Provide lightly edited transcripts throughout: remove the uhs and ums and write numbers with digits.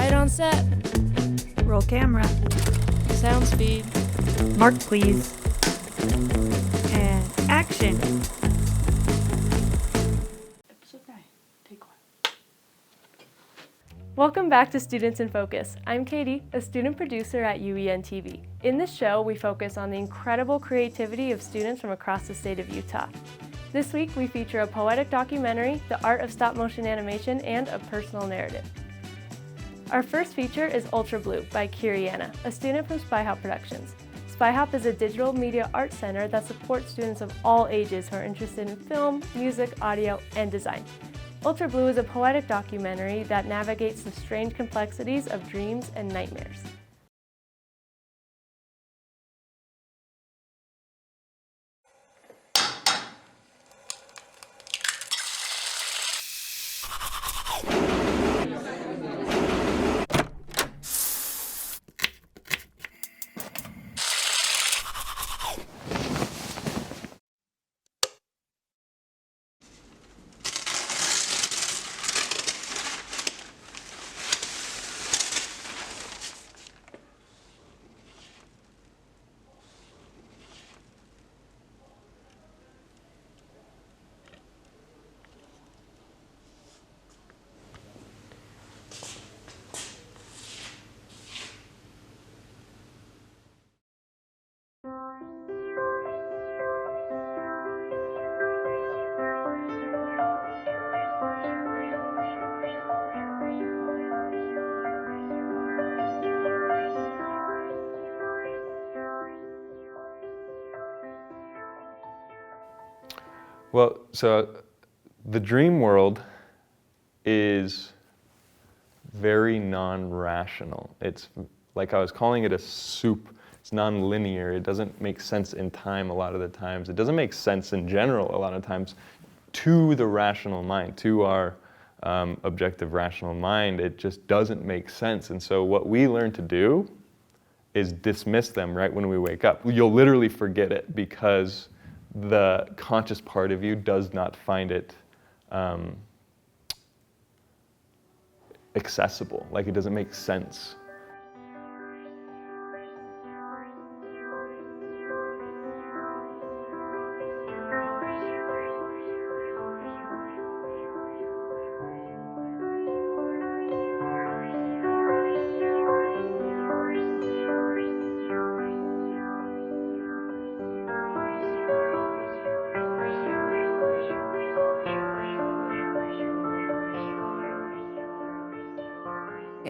Quiet on set. Roll camera. Sound speed. Mark, please. And action. Episode 9, take 1. Welcome back to Students in Focus. I'm Katie, a student producer at UENTV. In this show, we focus on the incredible creativity of students from across the state of Utah. This week, we feature a poetic documentary, the art of stop-motion animation, and a personal narrative. Our first feature is Ultra Blue by Kiriana, a student from Spy Hop Productions. Spy Hop is a digital media art center that supports students of all ages who are interested in film, music, audio, and design. Ultra Blue is a poetic documentary that navigates the strange complexities of dreams and nightmares. Well, so the dream world is very non-rational. It's like I was calling it a soup. It's non-linear. It doesn't make sense in time a lot of the times. It doesn't make sense in general a lot of times to the rational mind, to our objective rational mind. It just doesn't make sense. And so what we learn to do is dismiss them right when we wake up. You'll literally forget it because the conscious part of you does not find it accessible, like it doesn't make sense.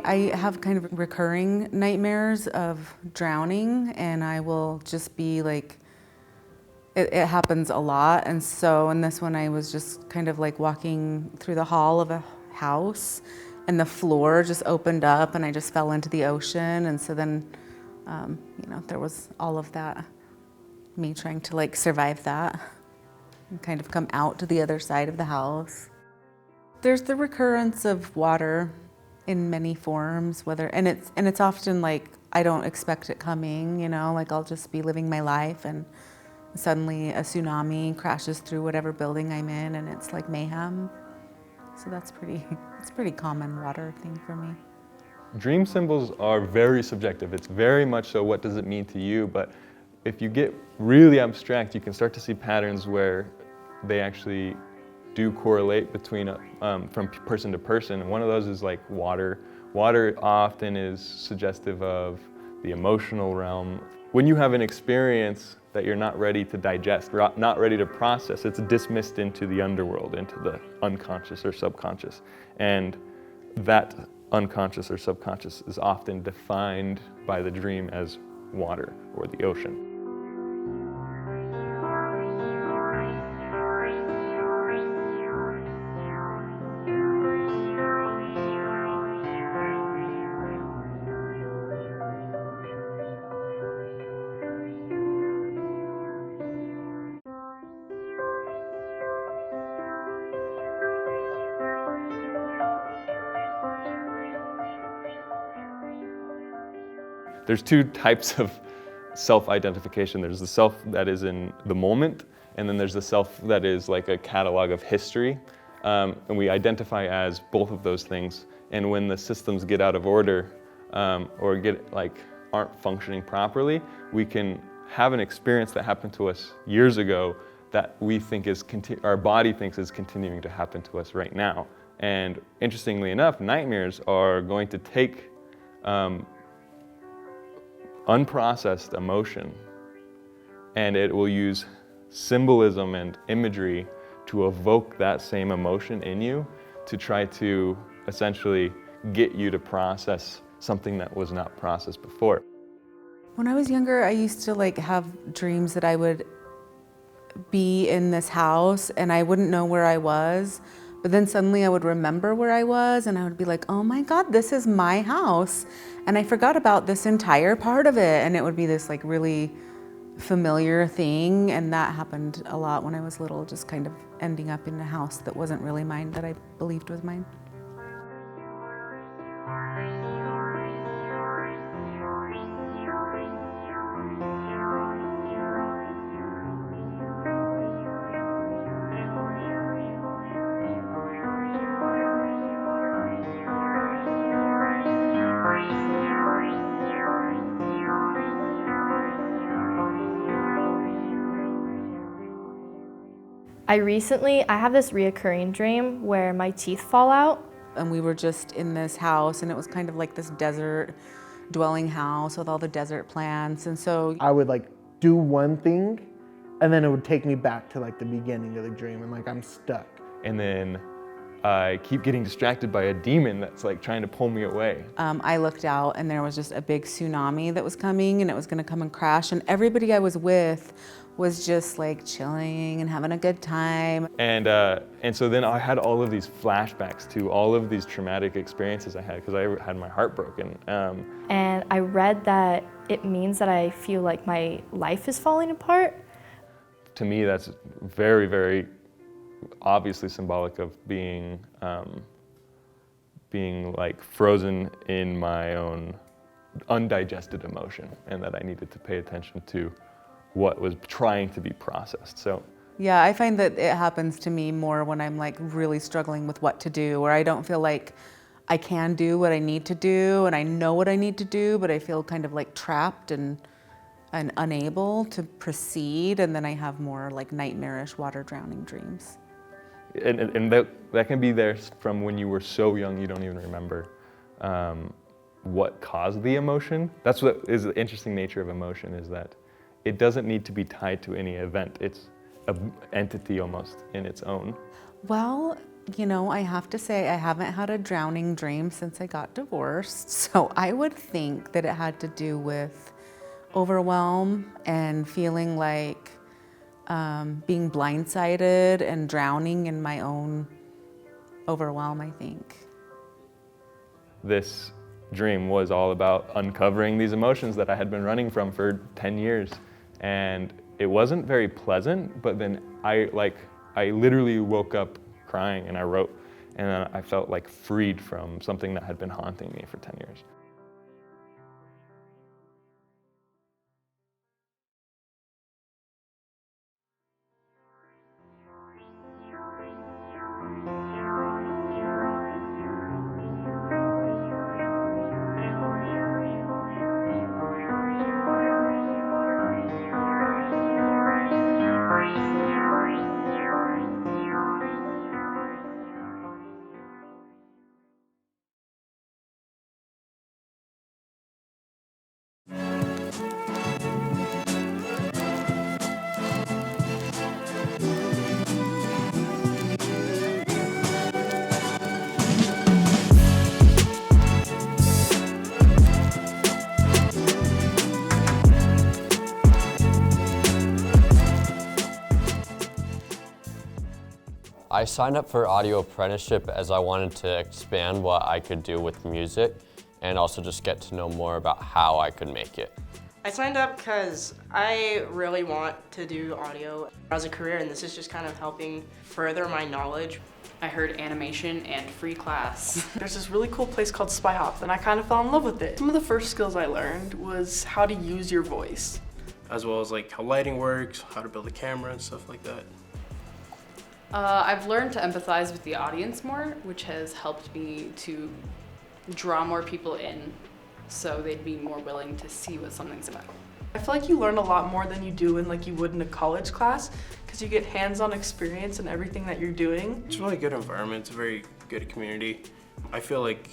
I have kind of recurring nightmares of drowning, and I will just be like, it happens a lot. And so in this one, I was just kind of like walking through the hall of a house, and the floor just opened up, and I just fell into the ocean. And so then, there was all of that, me trying to like survive that and kind of come out to the other side of the house. There's the recurrence of water in many forms, and it's often like I don't expect it coming, like I'll just be living my life and suddenly a tsunami crashes through whatever building I'm in, and it's like mayhem. So it's pretty common water thing for me. Dream symbols are very subjective. It's very much so what does it mean to you, but if you get really abstract, you can start to see patterns where they actually do correlate between from person to person, and one of those is like water. Water often is suggestive of the emotional realm. When you have an experience that you're not ready to digest, not ready to process, it's dismissed into the underworld, into the unconscious or subconscious. And that unconscious or subconscious is often defined by the dream as water or the ocean. There's two types of self-identification. There's the self that is in the moment, and then there's the self that is like a catalog of history. and we identify as both of those things. And when the systems get out of order or aren't functioning properly, we can have an experience that happened to us years ago that we think our body thinks is continuing to happen to us right now. And interestingly enough, nightmares are going to take unprocessed emotion, and it will use symbolism and imagery to evoke that same emotion in you to try to essentially get you to process something that was not processed before. When I was younger, I used to have dreams that I would be in this house and I wouldn't know where I was, but then suddenly I would remember where I was and I would be like, oh my God, this is my house. And I forgot about this entire part of it. And it would be this really familiar thing. And that happened a lot when I was little, just kind of ending up in a house that wasn't really mine, that I believed was mine. I have this reoccurring dream where my teeth fall out. And we were just in this house and it was kind of like this desert dwelling house with all the desert plants. And so I would do one thing and then it would take me back to the beginning of the dream and I'm stuck. And then I keep getting distracted by a demon that's trying to pull me away. I looked out and there was just a big tsunami that was coming and it was gonna come and crash, and everybody I was with was just chilling and having a good time. And so then I had all of these flashbacks to all of these traumatic experiences I had because I had my heart broken. And I read that it means that I feel like my life is falling apart. To me, that's very, very obviously symbolic of being frozen in my own undigested emotion, and that I needed to pay attention to what was trying to be processed. So yeah, I find that it happens to me more when I'm really struggling with what to do, or I don't feel like I can do what I need to do and I know what I need to do, but I feel kind of trapped and unable to proceed, and then I have more nightmarish water drowning dreams. And that can be there from when you were so young you don't even remember what caused the emotion. That's what is the interesting nature of emotion, is that it doesn't need to be tied to any event. It's an entity almost in its own. Well, I have to say I haven't had a drowning dream since I got divorced, so I would think that it had to do with overwhelm and feeling being blindsided and drowning in my own overwhelm, I think. This dream was all about uncovering these emotions that I had been running from for 10 years. And it wasn't very pleasant, but then I literally woke up crying and I wrote, and I felt freed from something that had been haunting me for 10 years. I signed up for audio apprenticeship as I wanted to expand what I could do with music and also just get to know more about how I could make it. I signed up because I really want to do audio as a career, and this is just kind of helping further my knowledge. I heard animation and free class. There's this really cool place called Spy Hop, and I kind of fell in love with it. Some of the first skills I learned was how to use your voice. As well as how lighting works, how to build a camera and stuff like that. I've learned to empathize with the audience more, which has helped me to draw more people in so they'd be more willing to see what something's about. I feel like you learn a lot more than you do in like you would in a college class because you get hands-on experience in everything that you're doing. It's a really good environment. It's a very good community. I feel like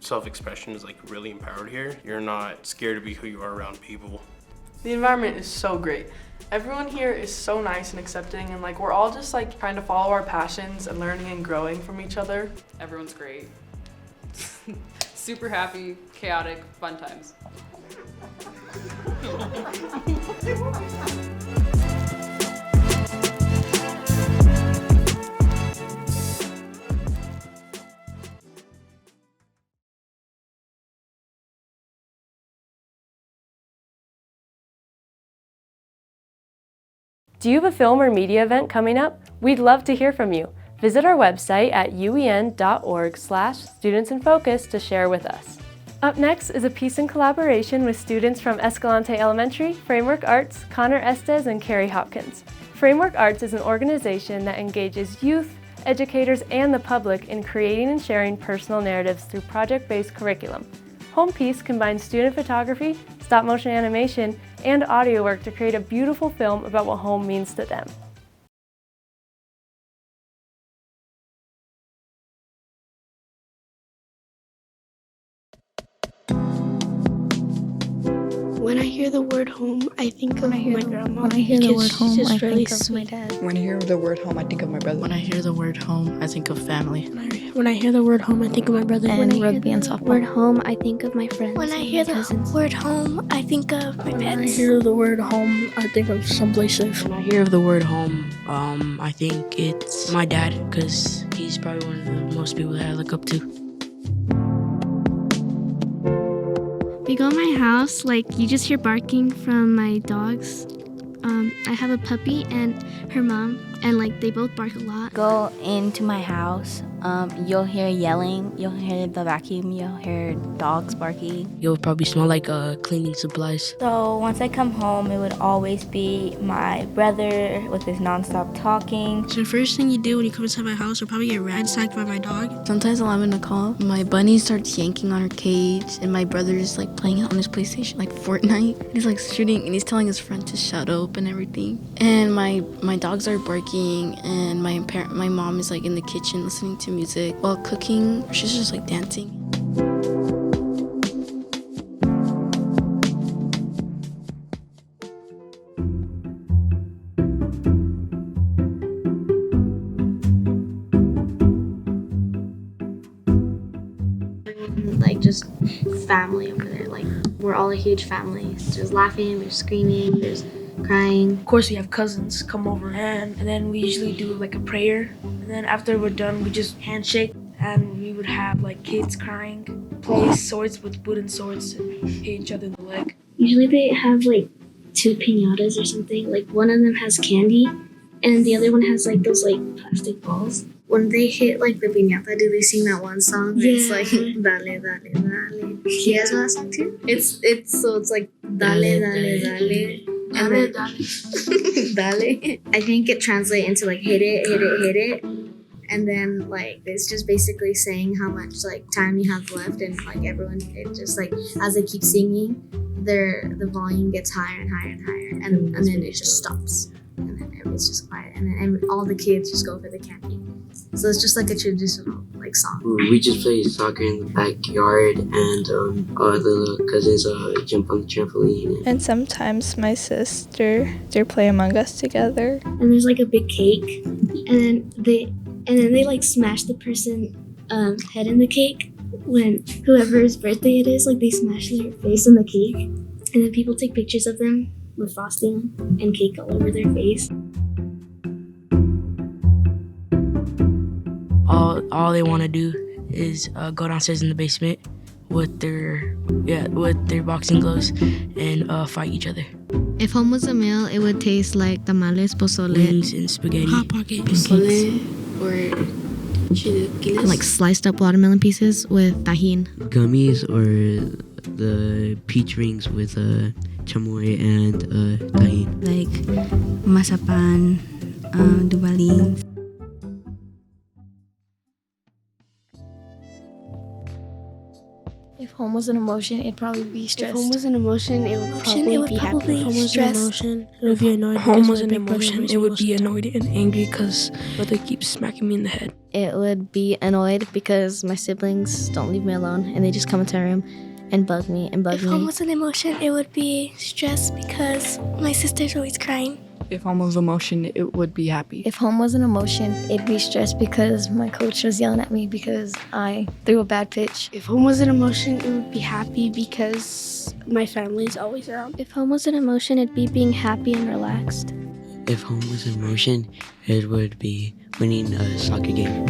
self-expression is like really empowered here. You're not scared to be who you are around people. The environment is so great. Everyone here is so nice and accepting, and like we're all just like trying to follow our passions and learning and growing from each other. Everyone's great. Super happy, chaotic, fun times. Do you have a film or media event coming up? We'd love to hear from you. Visit our website at uen.org/studentsinfocus to share with us. Up next is a piece in collaboration with students from Escalante Elementary, Framework Arts, Connor Estes, and Carrie Hopkins. Framework Arts is an organization that engages youth, educators, and the public in creating and sharing personal narratives through project-based curriculum. Home Piece combines student photography, stop-motion animation, and audio work to create a beautiful film about what home means to them. When I hear the word home, I think of my grandma. When I hear the word home, I think of sweet. my dad. When I hear the word home, I think of my brother. When I hear the word home, I think of family. When I hear the word home, I think of my brother. And rugby and softball. Word home, I think of my friends. When I hear the word home, I think of my pets. When I hear the word home, I think of someplace safe. When I hear the word home, I think it's my dad, because he's probably one of the most people that I look up to. We go to my house, like you just hear barking from my dogs. I have a puppy and her mom, and like they both bark a lot. Go into my house, you'll hear yelling, you'll hear the vacuum, you'll hear dogs barking. You'll probably smell like cleaning supplies. So once I come home, it would always be my brother with his nonstop talking. So the first thing you do when you come inside my house, you'll probably get ransacked by my dog. Sometimes while I'm in the call, my bunny starts yanking on her cage, and my brother's like playing on his PlayStation, like Fortnite. He's like shooting, and he's telling his friend to shut up and everything. And my dogs are barking, and my mom is like in the kitchen listening to music while cooking. She's just like dancing. Like just family over there. Like we're all a huge family. There's laughing, there's screaming, there's crying. Of course, we have cousins come over, and then we usually do like a prayer. And then after we're done, we just handshake, and we would have like kids crying, play swords with wooden swords, and hit each other in the leg. Usually they have like 2 piñatas or something. Like one of them has candy, and the other one has like those like plastic balls. When they hit like the piñata, do they sing that one song? Yeah. It's like dale, dale, dale. You guys know that song too? It's like dale, dale, dale. And then, dale. I think it translates into like hit it, hit it, hit it. And then like it's just basically saying how much like time you have left, and like everyone, it just like as they keep singing, the volume gets higher and higher and higher, and then it just stops, and then everybody's just quiet, and then all the kids just go for the candy. So it's just like a traditional like song. We just play soccer in the backyard, and our little cousins jump on the trampoline. And sometimes my sister, they play Among Us together. And there's like a big cake, and then they like smash the person head in the cake. When whoever's birthday it is, like they smash their face in the cake, and then people take pictures of them with frosting and cake all over their face. All they want to do is go downstairs in the basement with their boxing gloves and fight each other. If home was a meal, it would taste like tamales, pozole, wings and spaghetti, hot pocket, Pozole or chilaquiles. like sliced up watermelon pieces with tajín. Gummies or the peach rings with chamoy and tahini. Like mazapan, dubalin. If home was an emotion, it'd probably be stress. If home was an emotion, it would probably be happy. If home was an emotion, it would be annoyed. Home was an emotion, it would be annoyed and angry because brother keeps smacking me in the head. It would be annoyed because my siblings don't leave me alone and they just come into my room and bug me and bug If me. home was an emotion, it would be stress because my sister's always crying. If home was emotion, it would be happy. If home was an emotion, it'd be stress because my coach was yelling at me because I threw a bad pitch. If home was an emotion, it would be happy because my family's always around. If home was an emotion, it'd be being happy and relaxed. If home was an emotion, it would be winning a soccer game.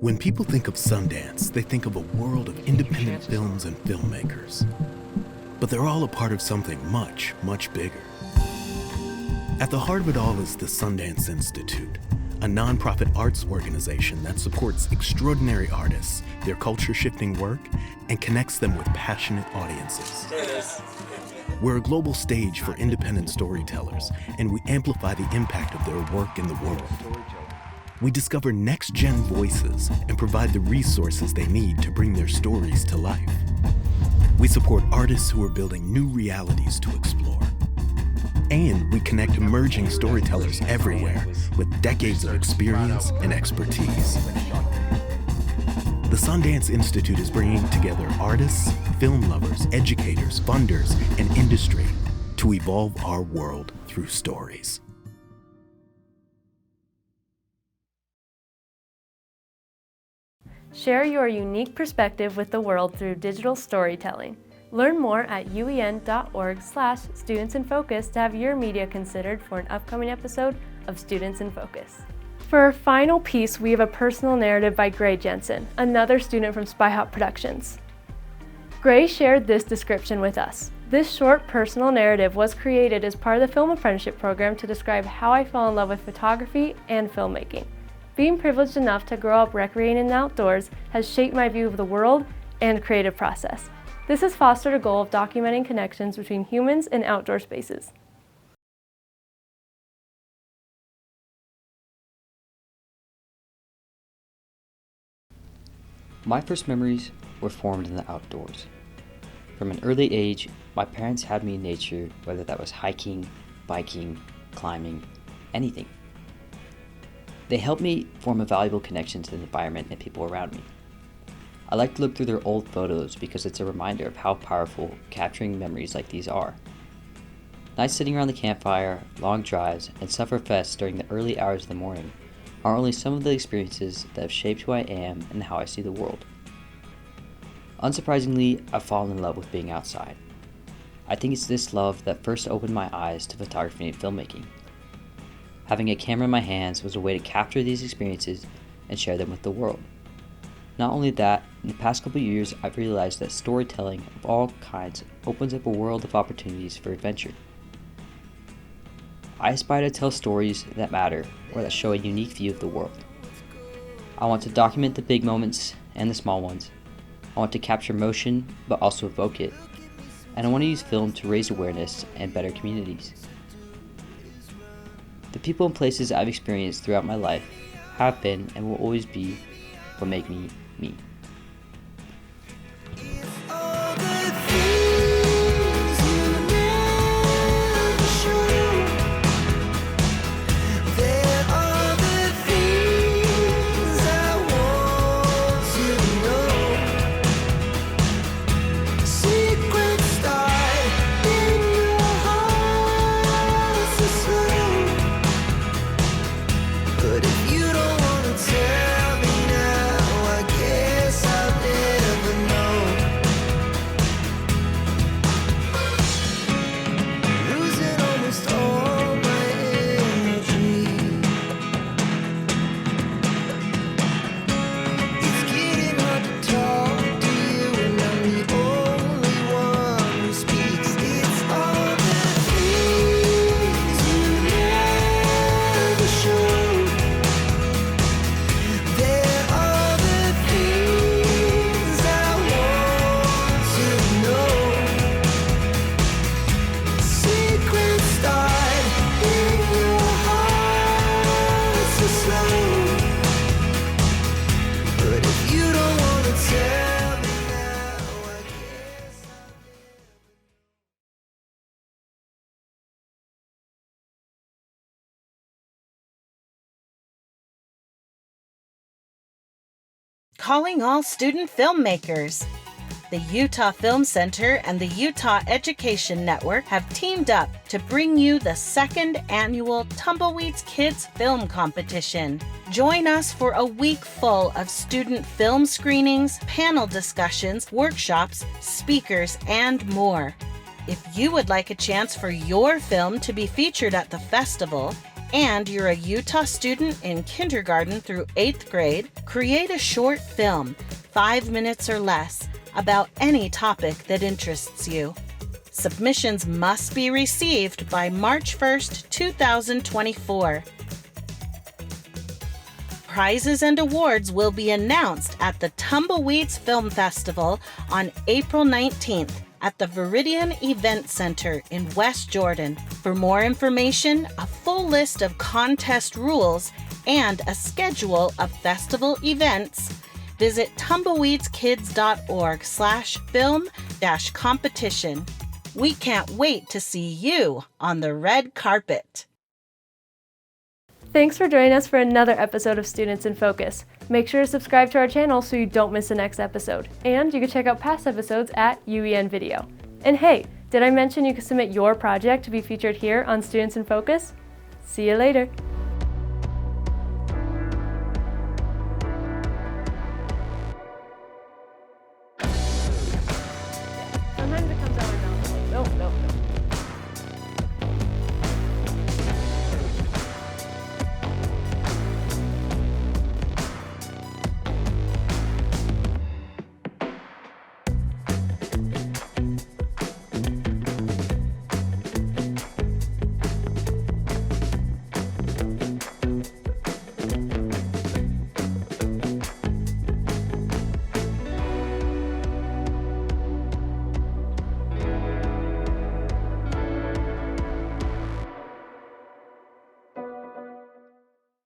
When people think of Sundance, they think of a world of independent films and filmmakers. But they're all a part of something much, much bigger. At the heart of it all is the Sundance Institute, a nonprofit arts organization that supports extraordinary artists, their culture-shifting work, and connects them with passionate audiences. We're a global stage for independent storytellers, and we amplify the impact of their work in the world. We discover next-gen voices and provide the resources they need to bring their stories to life. We support artists who are building new realities to explore. And we connect emerging storytellers everywhere with decades of experience and expertise. The Sundance Institute is bringing together artists, film lovers, educators, funders, and industry to evolve our world through stories. Share your unique perspective with the world through digital storytelling. Learn more at uen.org/studentsinfocus to have your media considered for an upcoming episode of Students in Focus. For our final piece, we have a personal narrative by Gray Jensen, another student from Spy Hop Productions. Gray shared this description with us. This short personal narrative was created as part of the Film Apprenticeship program to describe how I fell in love with photography and filmmaking. Being privileged enough to grow up recreating in the outdoors has shaped my view of the world and creative process. This has fostered a goal of documenting connections between humans and outdoor spaces. My first memories were formed in the outdoors. From an early age, my parents had me in nature, whether that was hiking, biking, climbing, anything. They helped me form a valuable connection to the environment and people around me. I like to look through their old photos because it's a reminder of how powerful capturing memories like these are. Nights sitting around the campfire, long drives, and sufferfests during the early hours of the morning are only some of the experiences that have shaped who I am and how I see the world. Unsurprisingly, I've fallen in love with being outside. I think it's this love that first opened my eyes to photography and filmmaking. Having a camera in my hands was a way to capture these experiences and share them with the world. Not only that, in the past couple of years, I've realized that storytelling of all kinds opens up a world of opportunities for adventure. I aspire to tell stories that matter or that show a unique view of the world. I want to document the big moments and the small ones. I want to capture motion, but also evoke it. And I want to use film to raise awareness and better communities. The people and places I've experienced throughout my life have been and will always be what make me me. Calling all student filmmakers. The Utah Film Center and the Utah Education Network have teamed up to bring you the second annual Tumbleweeds Kids Film Competition. Join us for a week full of student film screenings, panel discussions, workshops, speakers, and more. If you would like a chance for your film to be featured at the festival, and you're a Utah student in kindergarten through 8th grade, create a short film, 5 minutes or less, about any topic that interests you. Submissions must be received by March 1st, 2024. Prizes and awards will be announced at the Tumbleweeds Film Festival on April 19th at the Viridian Event Center in West Jordan. For more information, a full list of contest rules, and a schedule of festival events, visit tumbleweedskids.org/film-competition. We can't wait to see you on the red carpet. Thanks for joining us for another episode of Students in Focus. Make sure to subscribe to our channel so you don't miss the next episode. And you can check out past episodes at UENVideo. And hey, did I mention you can submit your project to be featured here on Students in Focus? See you later.